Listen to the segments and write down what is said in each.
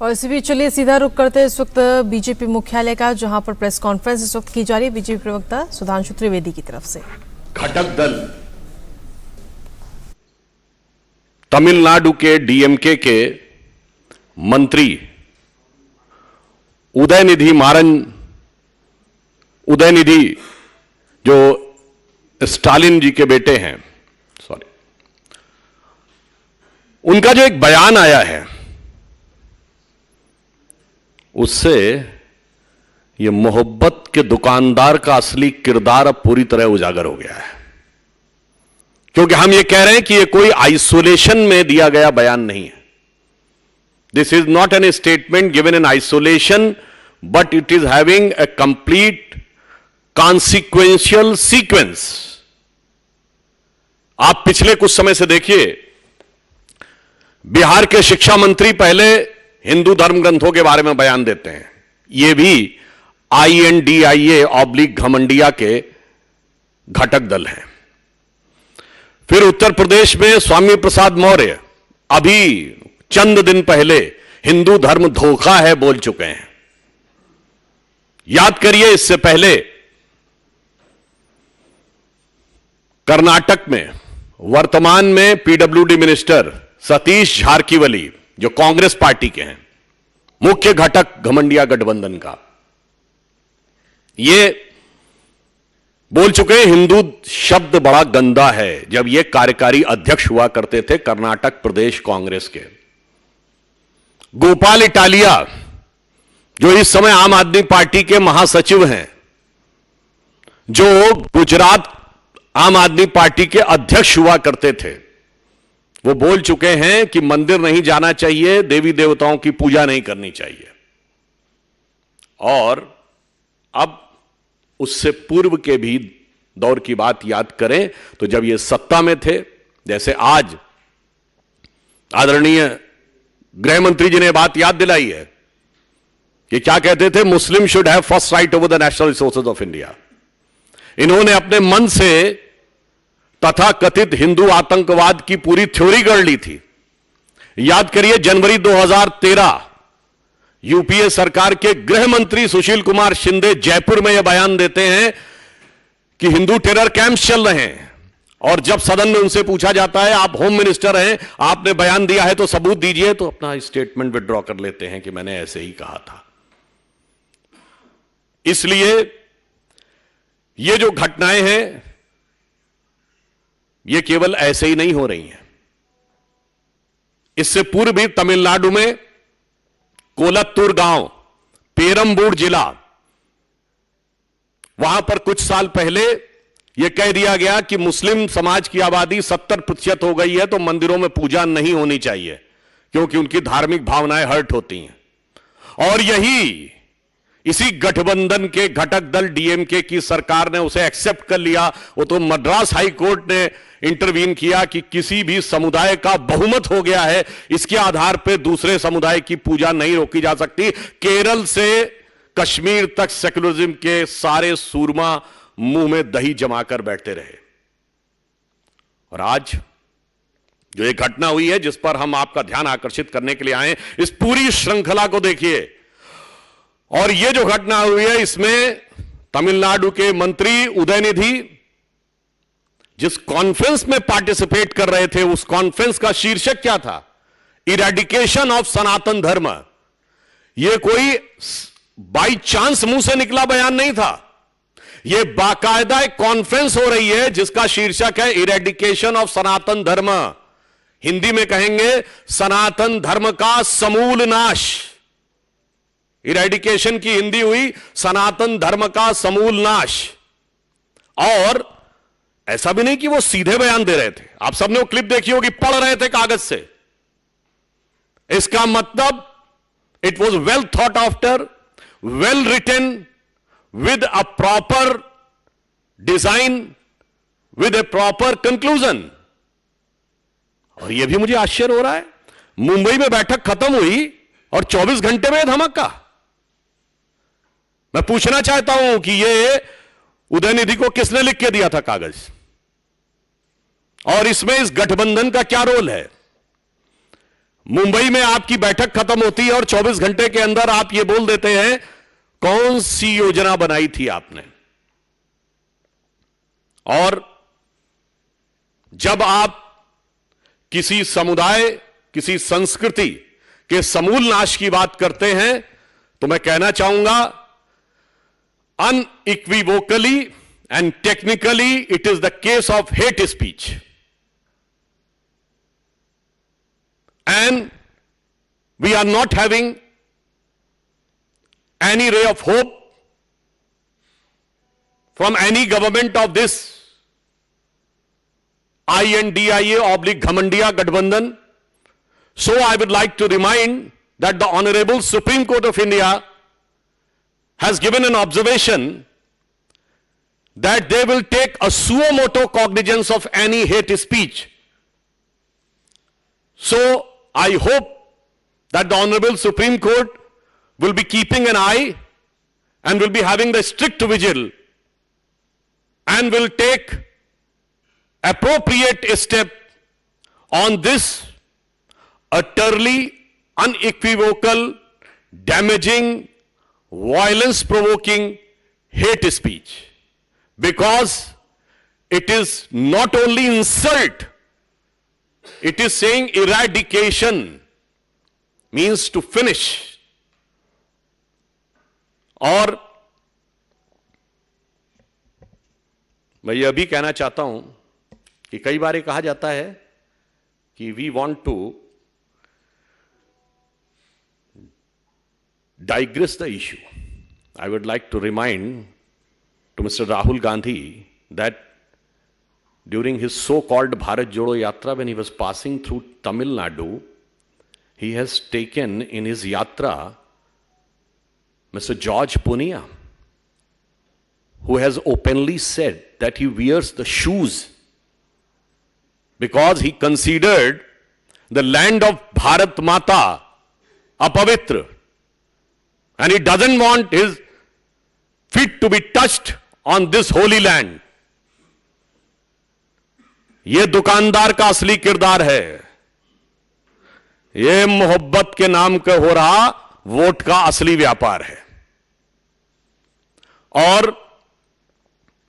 और इसी बीच चलिए सीधा रुख करते हैं इस वक्त बीजेपी मुख्यालय का, जहां पर प्रेस कॉन्फ्रेंस इस वक्त की जा रही है बीजेपी प्रवक्ता सुधांशु त्रिवेदी की तरफ से। घटक दल तमिलनाडु के डीएमके के मंत्री उदयनिधि जो स्टालिन जी के बेटे हैं, उनका जो एक बयान आया है उससे यह मोहब्बत के दुकानदार का असली किरदार अब पूरी तरह उजागर हो गया है। क्योंकि हम यह कह रहे हैं कि यह कोई आइसोलेशन में दिया गया बयान नहीं है। This is not an statement given in isolation, but it is having a complete consequential sequence. आप पिछले कुछ समय से देखिए, बिहार के शिक्षा मंत्री पहले हिंदू धर्म ग्रंथों के बारे में बयान देते हैं, यह भी INDIA/घमंडिया के घटक दल हैं। फिर उत्तर प्रदेश में स्वामी प्रसाद मौर्य अभी चंद दिन पहले हिंदू धर्म धोखा है बोल चुके हैं। याद करिए, इससे पहले कर्नाटक में वर्तमान में PWD मिनिस्टर सतीश झारकीवली, जो कांग्रेस पार्टी के हैं, मुख्य घटक घमंडिया गठबंधन का, ये बोल चुके हैं हिंदू शब्द बड़ा गंदा है, जब ये कार्यकारी अध्यक्ष हुआ करते थे कर्नाटक प्रदेश कांग्रेस के। गोपाल इटालिया, जो इस समय आम आदमी पार्टी के महासचिव हैं, जो गुजरात आम आदमी पार्टी के अध्यक्ष हुआ करते थे, वो बोल चुके हैं कि मंदिर नहीं जाना चाहिए, देवी देवताओं की पूजा नहीं करनी चाहिए। और अब उससे पूर्व के भी दौर की बात याद करें तो जब ये सत्ता में थे, जैसे आज आदरणीय गृह मंत्री जी ने बात याद दिलाई है कि क्या कहते थे, मुस्लिम should have first right over the national resources of India. इन्होंने अपने मन से तथा कथित हिंदू आतंकवाद की पूरी थ्योरी गढ़ ली थी। याद करिए, जनवरी 2013 यूपीए सरकार के गृह मंत्री सुशील कुमार शिंदे जयपुर में यह बयान देते हैं कि हिंदू टेरर कैंप्स चल रहे हैं, और जब सदन में उनसे पूछा जाता है, आप होम मिनिस्टर हैं, आपने बयान दिया है तो सबूत दीजिए, तो अपना स्टेटमेंट विड्रॉ कर लेते हैं कि मैंने ऐसे ही कहा था। इसलिए ये जो घटनाएं हैं ये केवल ऐसे ही नहीं हो रही हैं। इससे पूर्व भी तमिलनाडु में कोलत्तूर गांव, पेरंबूर जिला, वहां पर कुछ साल पहले यह कह दिया गया कि मुस्लिम समाज की आबादी 70% हो गई है, तो मंदिरों में पूजा नहीं होनी चाहिए क्योंकि उनकी धार्मिक भावनाएं हर्ट होती हैं। और इसी गठबंधन के घटक दल डीएमके की सरकार ने उसे एक्सेप्ट कर लिया। वो तो मद्रास हाई कोर्ट ने इंटरवीन किया कि किसी भी समुदाय का बहुमत हो गया है, इसके आधार पर दूसरे समुदाय की पूजा नहीं रोकी जा सकती। केरल से कश्मीर तक सेकुलरिज्म के सारे सूरमा मुंह में दही जमाकर बैठते रहे। और आज जो एक घटना हुई है जिस पर हम आपका ध्यान आकर्षित करने के लिए आए, इस पूरी श्रृंखला को देखिए। और यह जो घटना हुई है, इसमें तमिलनाडु के मंत्री उदयनिधि जिस कॉन्फ्रेंस में पार्टिसिपेट कर रहे थे, उस कॉन्फ्रेंस का शीर्षक क्या था? इरेडिकेशन ऑफ सनातन धर्म। यह कोई बाई चांस मुंह से निकला बयान नहीं था, यह बाकायदा एक कॉन्फ्रेंस हो रही है जिसका शीर्षक है इरेडिकेशन ऑफ सनातन धर्म। हिंदी में कहेंगे सनातन धर्म का समूल नाश। इरेडिकेशन की हिंदी हुई सनातन धर्म का समूल नाश। और ऐसा भी नहीं कि वो सीधे बयान दे रहे थे, आप सबने वो क्लिप देखी होगी, पढ़ रहे थे कागज से। इसका मतलब it was well thought after, well written, with a proper design, with a proper conclusion. और यह भी मुझे आश्चर्य हो रहा है, मुंबई में बैठक खत्म हुई और 24 घंटे में धमाका। मैं पूछना चाहता हूं कि यह उदयनिधि को किसने लिख के दिया था कागज, और इसमें इस गठबंधन का क्या रोल है? मुंबई में आपकी बैठक खत्म होती है और 24 घंटे के अंदर आप ये बोल देते हैं कौन सी योजना बनाई थी आपने। और जब आप किसी समुदाय, किसी संस्कृति के समूल नाश की बात करते हैं तो मैं कहना चाहूंगा unequivocally and technically it is the case of hate speech and we are not having any ray of hope from any government of this INDIA/Ghamandiya Gathbandhan. So I would like to remind that the Honorable Supreme Court of India has given an observation that they will take a suo motu cognizance of any hate speech. So I hope that the Honorable Supreme Court will be keeping an eye and will be having the strict vigil and will take appropriate step on this utterly unequivocal, damaging, violence-provoking hate speech, because it is not only insult, it is saying eradication means to finish. और मैं यह भी कहना चाहता हूं कि कई बार कहा जाता है कि we want to digress the issue. I would like to remind to Mr. Rahul Gandhi that during his so-called Bharat Jodo Yatra, when he was passing through Tamil Nadu, he has taken in his yatra Mr. George Punia, who has openly said that he wears the shoes because he considered the land of Bharat Mata apavitra, and he doesn't want his feet to be touched on this holy land. ये दुकानदार का असली किरदार है, ये मोहब्बत के नाम का हो रहा वोट का असली व्यापार है। और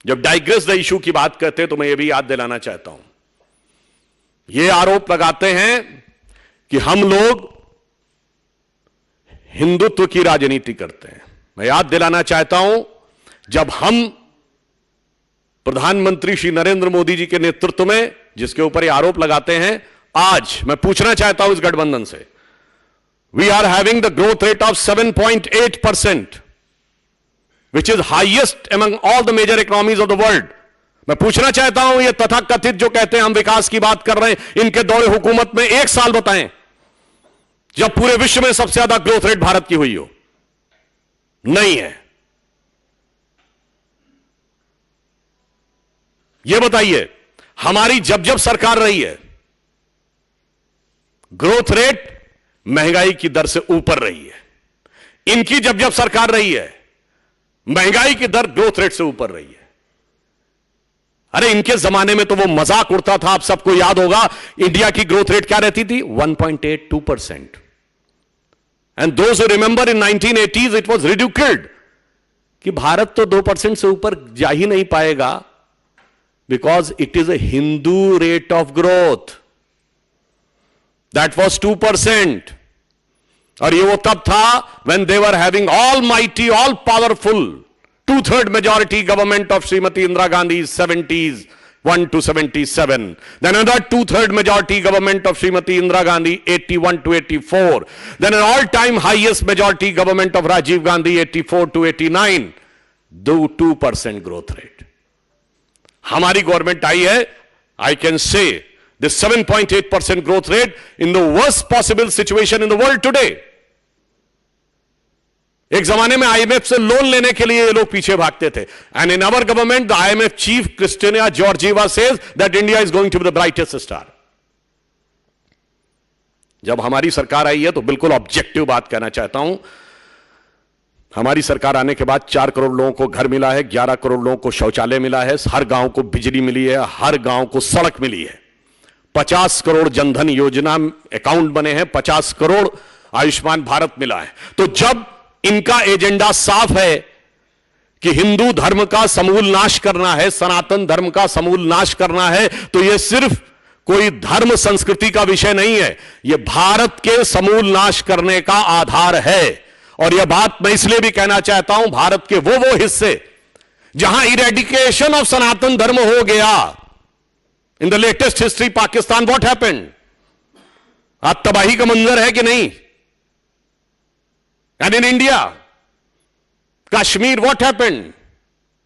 जब डाइग्रेस द इशू की बात करते हैं तो मैं ये भी याद दिलाना चाहता हूं, ये आरोप लगाते हैं कि हम लोग हिंदुत्व की राजनीति करते हैं। मैं याद दिलाना चाहता हूं, जब हम प्रधानमंत्री श्री नरेंद्र मोदी जी के नेतृत्व में जिसके ऊपर ये आरोप लगाते हैं, आज मैं पूछना चाहता हूं इस गठबंधन से, we are having the growth rate of 7.8%, which is highest among all the major economies of the world. मैं पूछना चाहता हूं, ये तथाकथित जो कहते हैं हम विकास की बात कर रहे हैं, इनके दौरे हुकूमत में एक साल बताएं जब पूरे विश्व में सबसे ज्यादा ग्रोथ रेट भारत की हुई हो। नहीं है। ये बताइए, हमारी जब जब सरकार रही है, ग्रोथ रेट महंगाई की दर से ऊपर रही है। इनकी जब जब सरकार रही है, महंगाई की दर ग्रोथ रेट से ऊपर रही है। अरे इनके जमाने में तो वो मजाक उड़ता था, आप सबको याद होगा, इंडिया की ग्रोथ रेट क्या रहती थी? 1.82%। And those who remember in 1980s it was reduced कि भारत तो 2% से ऊपर जा ही नहीं पाएगा, because it is a Hindu rate of growth. That was 2%। और ये वो तब था when they were having almighty, all powerful 2/3 majority government of Srimati Indira Gandhi's 70s 1 to 77. Then another 2/3 majority government of Srimati Indira Gandhi 81 to 84. Then an all-time highest majority government of Rajiv Gandhi 84 to 89. 2% growth rate. हमारी government आई है, I can say this 7.8% growth rate in the worst possible situation in the world today. एक जमाने में IMF से loan लेने के लिए ये लोग पीछे भागते थे, and in our government the IMF chief Kristina Georgieva says that India is going to be the brightest star. जब हमारी सरकार आई है तो बिल्कुल ऑब्जेक्टिव बात कहना चाहता हूं, हमारी सरकार आने के बाद 4 करोड़ लोगों को घर मिला है, 11 करोड़ लोगों को शौचालय मिला है, हर गांव को बिजली मिली है, हर गांव को सड़क मिली है, 50 करोड़ जनधन योजना अकाउंट बने हैं, 50 करोड़ आयुष्मान भारत मिला है। तो जब इनका एजेंडा साफ है कि हिंदू धर्म का समूल नाश करना है, सनातन धर्म का समूल नाश करना है, तो यह सिर्फ कोई धर्म संस्कृति का विषय नहीं है, यह भारत के समूल नाश करने का आधार है। और यह बात मैं इसलिए भी कहना चाहता हूं, भारत के वो हिस्से जहां इरेडिकेशन ऑफ सनातन धर्म हो गया, in the latest history Pakistan what happened, आज तबाही का मंजर है कि नहीं? And in India Kashmir, what happened?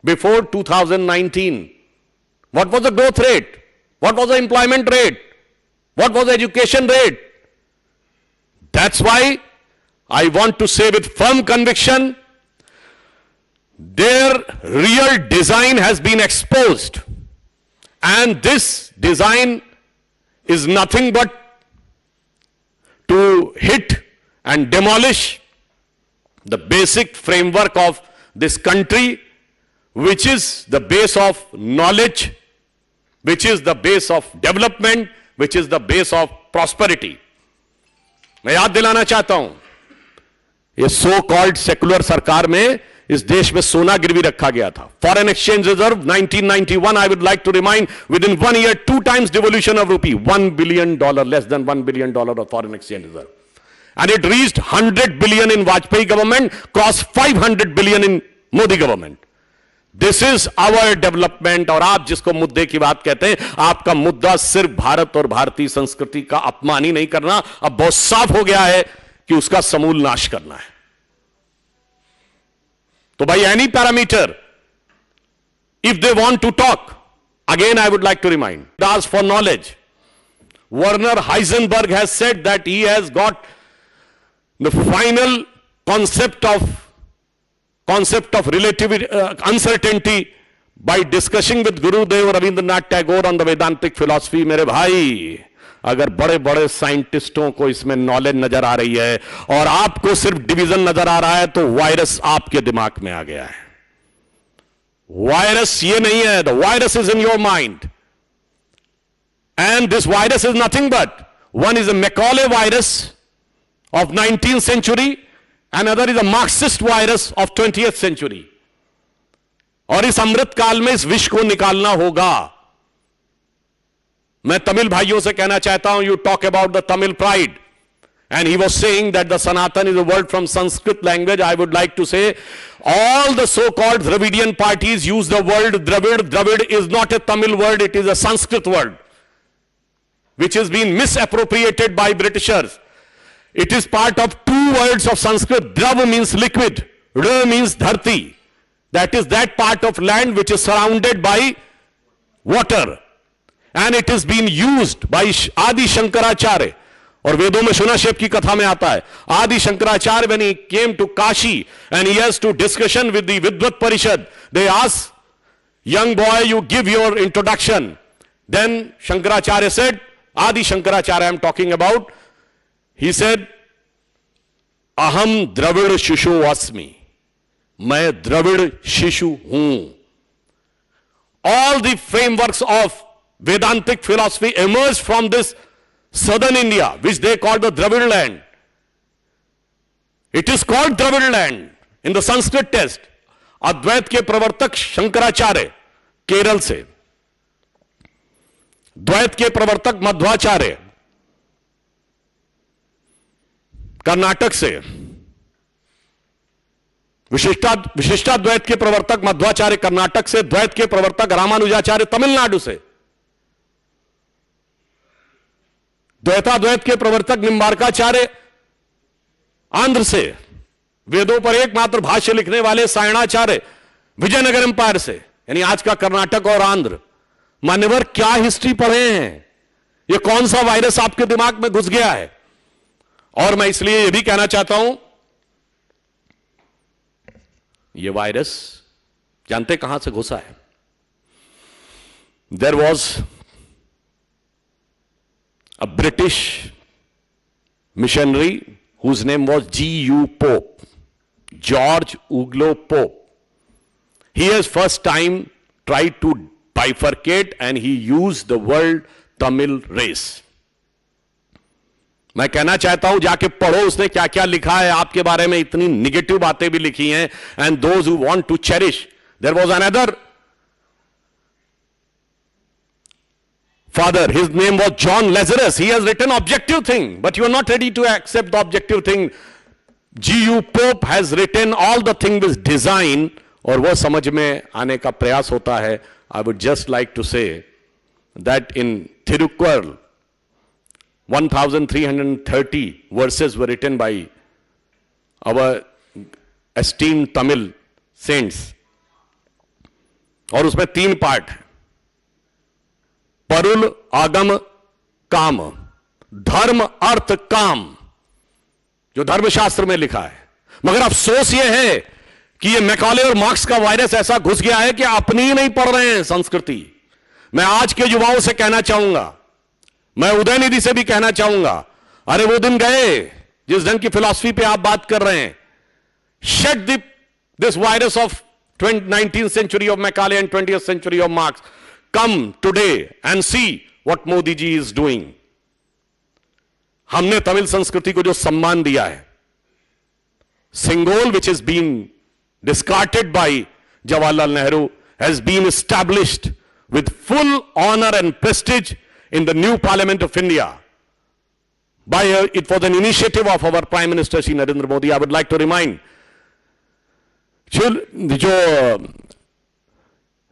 Before 2019, what was the growth rate? What was the employment rate? What was the education rate? That's why I want to say with firm conviction, their real design has been exposed. And this design is nothing but to hit and demolish the basic framework of this country, which is the base of knowledge, which is the base of development, which is the base of prosperity. मैं याद दिलाना चाहता हूं, ये so called secular सरकार में इस देश में सोना गिरवी रखा गया था। Foreign exchange reserve 1991, I would like to remind, within 1 year 2 times devolution of rupee, $1 billion, less than $1 billion of foreign exchange reserve. And it reached 100 billion in Vajpayee government, crossed 500 billion in Modi government. This is our development. और आप जिसको मुद्दे की बात कहते हैं, आपका मुद्दा सिर्फ भारत और भारतीय संस्कृति का अपमान ही नहीं करना, अब बहुत साफ हो गया है कि उसका समूल नाश करना है। तो भाई, any parameter, if they want to talk, again I would like to remind, ask for knowledge. Werner Heisenberg has said that he has got the final concept of relative uncertainty by discussing with Gurudev Rabindranath Tagore on the Vedantic philosophy. मेरे भाई, अगर बड़े बड़े साइंटिस्टों को इसमें knowledge नजर आ रही है और आपको सिर्फ डिवीजन नजर आ रहा है, तो वायरस आपके दिमाग में आ गया है। वायरस ये नहीं है, the virus is in your mind, and this virus is nothing but, one is a Macaulay virus of 19th century, another is a Marxist virus of 20th century. और इस अमृत काल में इस विष को निकालना होगा। मैं तमिल भाइयों से कहना चाहता हूं, you talk about the Tamil pride, and he was saying that the Sanatan is a word from Sanskrit language. I would like to say, all the so-called Dravidian parties use the word Dravid. Dravid is not a Tamil word, it is a Sanskrit word, which has been misappropriated by Britishers. It is part of two words of Sanskrit. Drav means liquid, Ra means dharti. That is that part of land which is surrounded by water. And it is being used by Adi Shankaracharya. और वेदों में शुनशेप की कथा में आता है, आदि Shankaracharya when he came to Kashi and he has to discussion with the Vidvat Parishad, they ask, young boy, you give your introduction. Then Shankaracharya said, Adi Shankaracharya I am talking about, he said, aham dravid shishu asmi, मैं द्रविड़ शिशु हूं. All the frameworks of Vedantic philosophy emerged from this southern India, which they call the Dravid land. It is called Dravid land in the Sanskrit text. अद्वैत के प्रवर्तक शंकराचार्य केरल से, द्वैत के प्रवर्तक मध्वाचार्य कर्नाटक से, विशिष्टाद्वैत के प्रवर्तक मध्वाचार्य कर्नाटक से, द्वैत के प्रवर्तक रामानुजाचार्य तमिलनाडु से, द्वैताद्वैत के प्रवर्तक निम्बार्काचार्य आंध्र से, वेदों पर एकमात्र भाष्य लिखने वाले सायणाचार्य विजयनगर एम्पायर से, यानी आज का कर्नाटक और आंध्र. मान्यवर, क्या हिस्ट्री पढ़े हैं? यह कौन सा वायरस आपके दिमाग में घुस गया है? और मैं इसलिए यह भी कहना चाहता हूं, यह वायरस जानते कहां से घुसा है? There was a British missionary whose name was G.U. Pope, George Uglow Pope. He has first time tried to bifurcate and he used the word Tamil race. मैं कहना चाहता हूं जाके पढ़ो उसने क्या क्या लिखा है आपके बारे में, इतनी निगेटिव बातें भी लिखी हैं. And those who want to cherish, there was another father, his name was John Lazarus. He has written objective thing, but you are not ready to accept the objective thing. G.U. Pope has written all the thing with design, और वो समझ में आने का प्रयास होता है. I would just like to say that in Thirukkural 1330 verses were written by our esteemed Tamil saints, और उसमें 3 पार्ट है. परुल आगम काम, धर्म अर्थ काम, जो धर्मशास्त्र में लिखा है. मगर अफसोस यह है कि यह मैकॉले और मार्क्स का वायरस ऐसा घुस गया है कि अपनी ही नहीं पढ़ रहे हैं संस्कृति. मैं आज के युवाओं से कहना चाहूंगा, मैं उदयनिधि से भी कहना चाहूंगा, अरे वो दिन गए जिस ढंग की फिलॉसफी पे आप बात कर रहे हैं. Shed this virus of 19th century of Macaulay and 20th century of Marx. Come today and see what Modi ji is doing. हमने तमिल संस्कृति को जो सम्मान दिया है, Singol, which has been discarded by Jawaharlal Nehru, has been established with full honor and prestige in the new Parliament of India. It was an initiative of our Prime Minister Shri Narendra Modi. I would like to remind,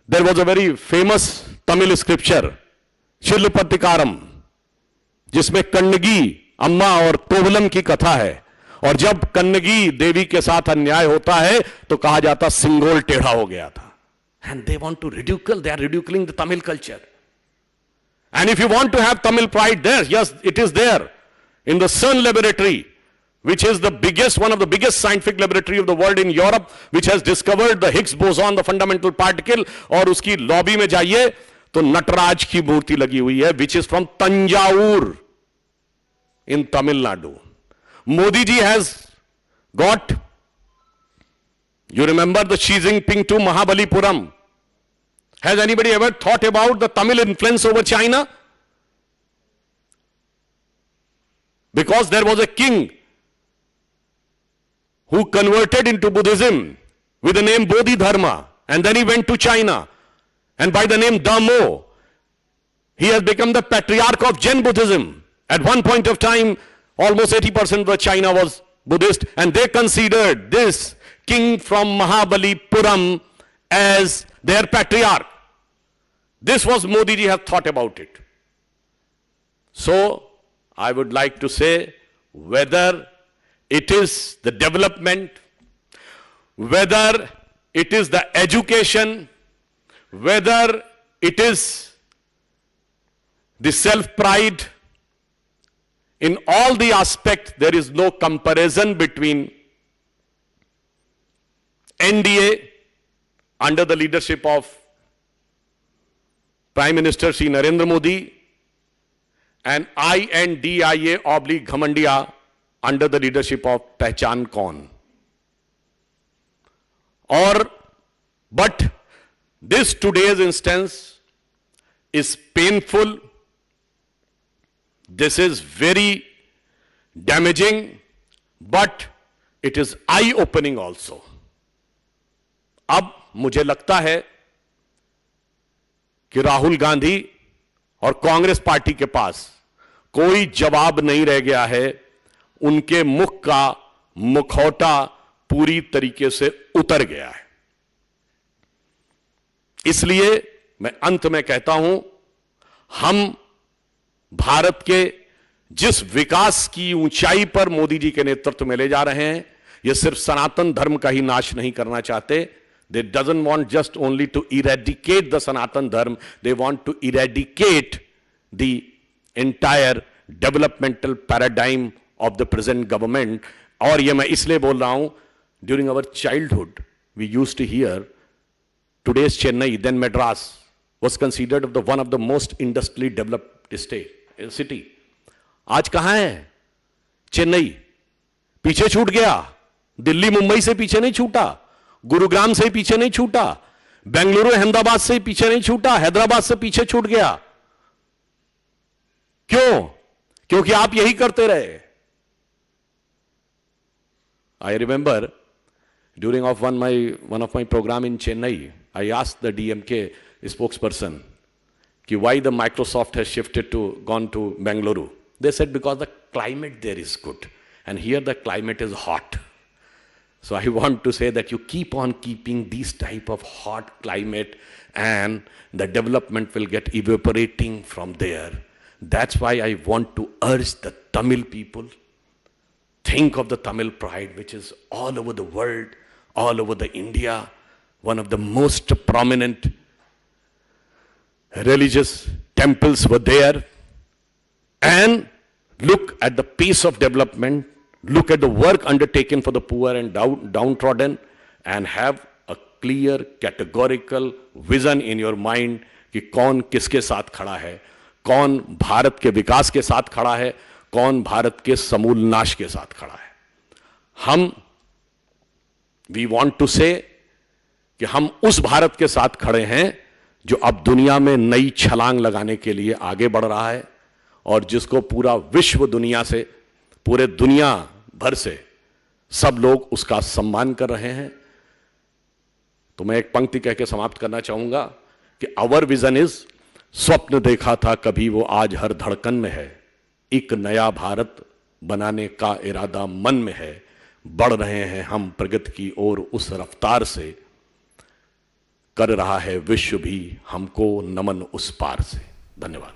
there was a very famous Tamil scripture, Shilpatikaram, जिसमें कन्नगी अम्मा और कोवलम की कथा है. और जब कन्नगी देवी के साथ अन्याय होता है तो कहा जाता सिंगोल टेढ़ा हो गया था. And they want to ridicule, they are ridiculing the Tamil culture. And if you want to have Tamil pride there, yes, it is there in the CERN laboratory, which is the biggest, one of the biggest scientific laboratory of the world in Europe, which has discovered the Higgs boson, the fundamental particle. और उसकी lobby में जाइए तो नटराज की मूर्ति लगी हुई है, which is from Tanjavur in Tamil Nadu. Modi ji has got, you remember the Xi Jinping to Mahabalipuram. Has anybody ever thought about the Tamil influence over China? Because there was a king who converted into Buddhism with the name Bodhidharma, and then he went to China, and by the name Dhammo, he has become the patriarch of Jain Buddhism. At one point of time, almost 80% of China was Buddhist, and they considered this king from Mahabalipuram as their patriarch. This was Modi ji have thought about it. So, I would like to say, whether it is the development, whether it is the education, whether it is the self-pride, in all the aspects, there is no comparison between NDA under the leadership of Prime Minister Shri Narendra Modi and INDIA/Ghamandia under the leadership of Pehchan Kaun. But this today's instance is painful. This is very damaging, but it is eye-opening also. अब मुझे लगता है कि राहुल गांधी और Congress party के पास कोई जवाब नहीं रह गया है. उनके मुख का मुखौटा पूरी तरीके से उतर गया है. इसलिए मैं अंत में कहता हूं, हम भारत के जिस विकास की ऊंचाई पर मोदी जी के नेतृत्व में ले जा रहे हैं, यह सिर्फ सनातन धर्म का ही नाश नहीं करना चाहते. They doesn't want just only to eradicate the Sanatan Dharma, they want to eradicate the entire developmental paradigm of the present government. और ये मैं इसलिए बोल रहा हूं, during our childhood, we used to hear today's Chennai, then Madras, was considered one of the most industrially developed city. आज कहां है चेन्नई? पीछे छूट गया. दिल्ली मुंबई से पीछे नहीं छूटा, गुरुग्राम से पीछे नहीं छूटा, बेंगलुरु अहमदाबाद से पीछे नहीं छूटा, हैदराबाद से पीछे छूट गया. क्यों? क्योंकि आप यही करते रहे। I remember during one of my program in Chennai, I asked the DMK spokesperson why the Microsoft has gone to Bengaluru. They said because the climate there is good, and here the climate is hot. So I want to say that you keep on keeping these type of hot climate, and the development will get evaporating from there. That's why I want to urge the Tamil people. Think of the Tamil pride, which is all over the world, all over the India, one of the most prominent religious temples were there. And look at the pace of development, look at the work undertaken for the poor and downtrodden, and have a clear, categorical vision in your mind कि कौन किसके साथ खड़ा है, कौन भारत के विकास के साथ खड़ा है, कौन भारत के समूल नाश के साथ खड़ा है। वी वॉन्ट टू से कि हम उस भारत के साथ खड़े हैं जो अब दुनिया में नई छलांग लगाने के लिए आगे बढ़ रहा है, और जिसको पूरा विश्व दुनिया से, पूरे दुनिया भर से सब लोग उसका सम्मान कर रहे हैं। तो मैं एक पंक्ति कह के समाप्त करना चाहूंगा कि आवर विजन इज, स्वप्न देखा था कभी वो आज हर धड़कन में है, एक नया भारत बनाने का इरादा मन में है, बढ़ रहे हैं हम प्रगति की ओर उस रफ्तार से, कर रहा है विश्व भी हमको नमन उस पार से। धन्यवाद।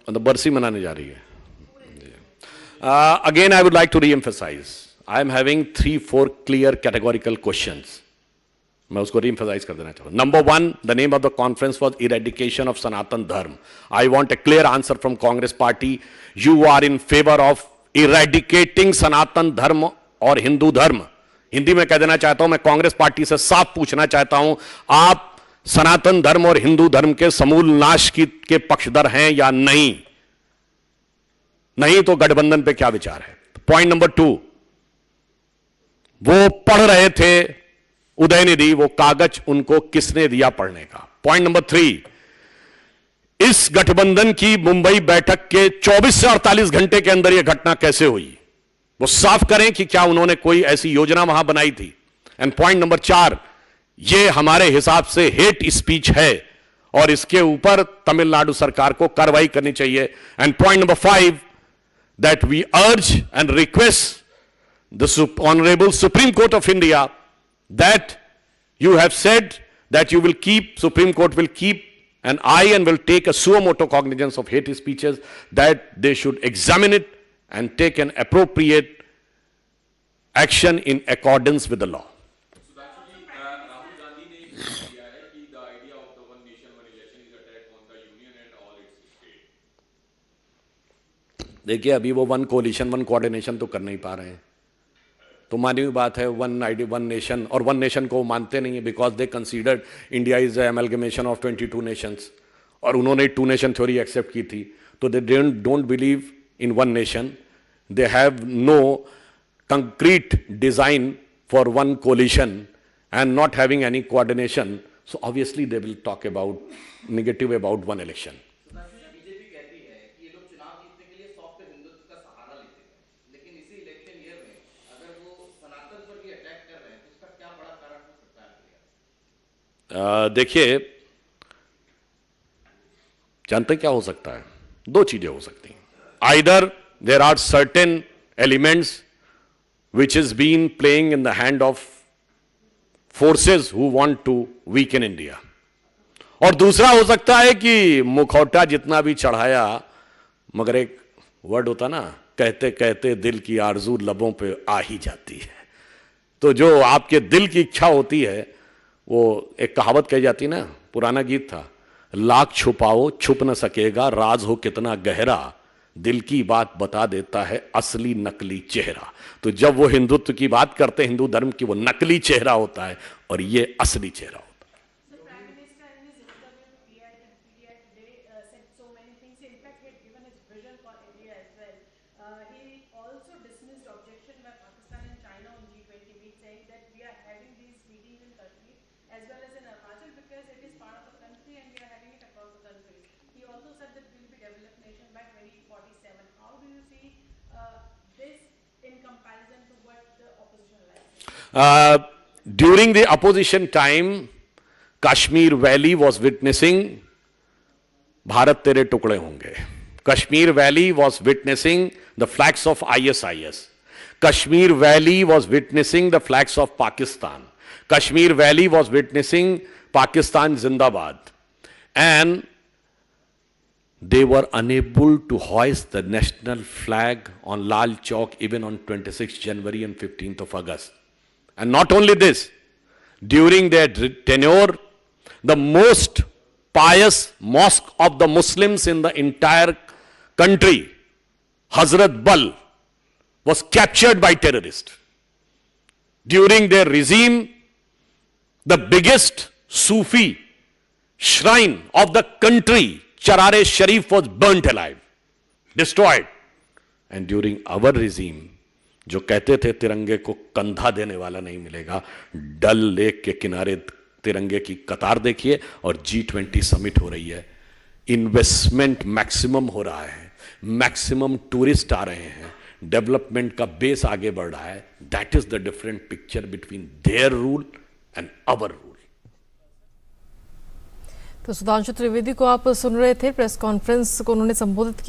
मतलब बरसी मनाने जा रही है। Again, I would like to re-emphasize. I am having 3-4 clear categorical questions. मैं उसको re-emphasize कर देना चाहूँगा। Number 1, the name of the conference was Eradication of Sanatan Dharma. I want a clear answer from Congress Party. You are in favor of eradicating Sanatan Dharma और हिंदू धर्म? हिंदी में कह देना चाहता हूं, मैं कांग्रेस पार्टी से साफ पूछना चाहता हूं, आप सनातन धर्म और हिंदू धर्म के समूल नाश के पक्षधर हैं या नहीं? नहीं तो गठबंधन पे क्या विचार है? पॉइंट नंबर 2, वो पढ़ रहे थे उदयनिधि, वो कागज उनको किसने दिया पढ़ने का? पॉइंट नंबर 3, इस गठबंधन की मुंबई बैठक के 24 से 48 घंटे के अंदर यह घटना कैसे हुई? वो साफ करें कि क्या उन्होंने कोई ऐसी योजना वहां बनाई थी? एंड पॉइंट नंबर 4, ये हमारे हिसाब से हेट स्पीच है और इसके ऊपर तमिलनाडु सरकार को कार्रवाई करनी चाहिए। And point number 5, that we urge and request the Honorable Supreme Court of India that you have said that you will keep, Supreme Court will keep an eye and will take a suo motu cognizance of hate speeches, that they should examine it and take an appropriate action in accordance with the law. So actually, Rahul Gandhi ने किया है कि the idea of the one nation one election is attack on the union and all its state. देखिए, अभी वो one collision one coordination तो कर नहीं पा रहे हैं, तो मानी हुई बात है वन आईडी वन नेशन, और वन नेशन को मानते नहीं है because they considered India is amalgamation of 22 nations, और उन्होंने 2 नेशन थ्योरी एक्सेप्ट की थी, तो they don't believe in one nation, they have no concrete design for one coalition and not having any coordination, so obviously they will talk about negative about one election. BJP कहती है कि ये लोग चुनाव जीतने के लिए सॉफ्ट हिंदुत्व का सहारा लेते हैं, लेकिन इसी इलेक्शन ईयर में अगर वो सनातन पर भी अटैक कर रहे हैं तो इसका क्या बड़ा कारण हो सकता है? देखिए, जानते क्या हो सकता है? 2 चीजें हो सकती हैं। Either there are certain elements which is been playing in the hand of forces who want to weaken India, और दूसरा हो सकता है कि मुखौटा जितना भी चढ़ाया, मगर एक वर्ड होता ना, कहते कहते दिल की आरजू लबों पे आ ही जाती है। तो जो आपके दिल की इच्छा होती है, वो एक कहावत कही जाती ना, पुराना गीत था, लाख छुपाओ छुप न सकेगा, राज हो कितना गहरा, दिल की बात बता देता है असली नकली चेहरा। तो जब वो हिंदुत्व की बात करते हैं, हिंदू धर्म की, वो नकली चेहरा होता है और ये असली चेहरा होता है। The Prime Minister in his interview with PI today said so many things. In fact, he had occasion where Pakistan and China on G20 meet, saying that we are having these meetings in Kashmir as well as in Arunachal because it is part of the country and we are having it across the country. He also said that we will be developed nation by 2047. How do you see this in comparison to what the opposition likes? During the opposition time, Kashmir Valley was witnessing Bharat Tere Tukde Honge. Kashmir Valley was witnessing the flags of ISIS. Kashmir Valley was witnessing the flags of Pakistan. Kashmir Valley was witnessing Pakistan Zindabad. And they were unable to hoist the national flag on Lal Chowk even on 26th January and 15th of August. And not only this, during their tenure, the most pious mosque of the Muslims in the entire country, Hazrat Bal, was captured by terrorists. During their regime, the biggest Sufi shrine of the country, Charare Sharif, was burnt alive, destroyed. And during our regime, जो कहते थे तिरंगे को कंधा देने वाला नहीं मिलेगा, डल लेक के किनारे तिरंगे की कतार देखिए और G20 समिट हो रही है. इन्वेस्टमेंट मैक्सिमम हो रहा है, मैक्सिमम टूरिस्ट आ रहे हैं, डेवलपमेंट का बेस आगे बढ़ रहा है. That is the different picture between their rule and our rule. तो सुधांशु त्रिवेदी को आप सुन रहे थे, प्रेस कॉन्फ्रेंस को उन्होंने संबोधित किया.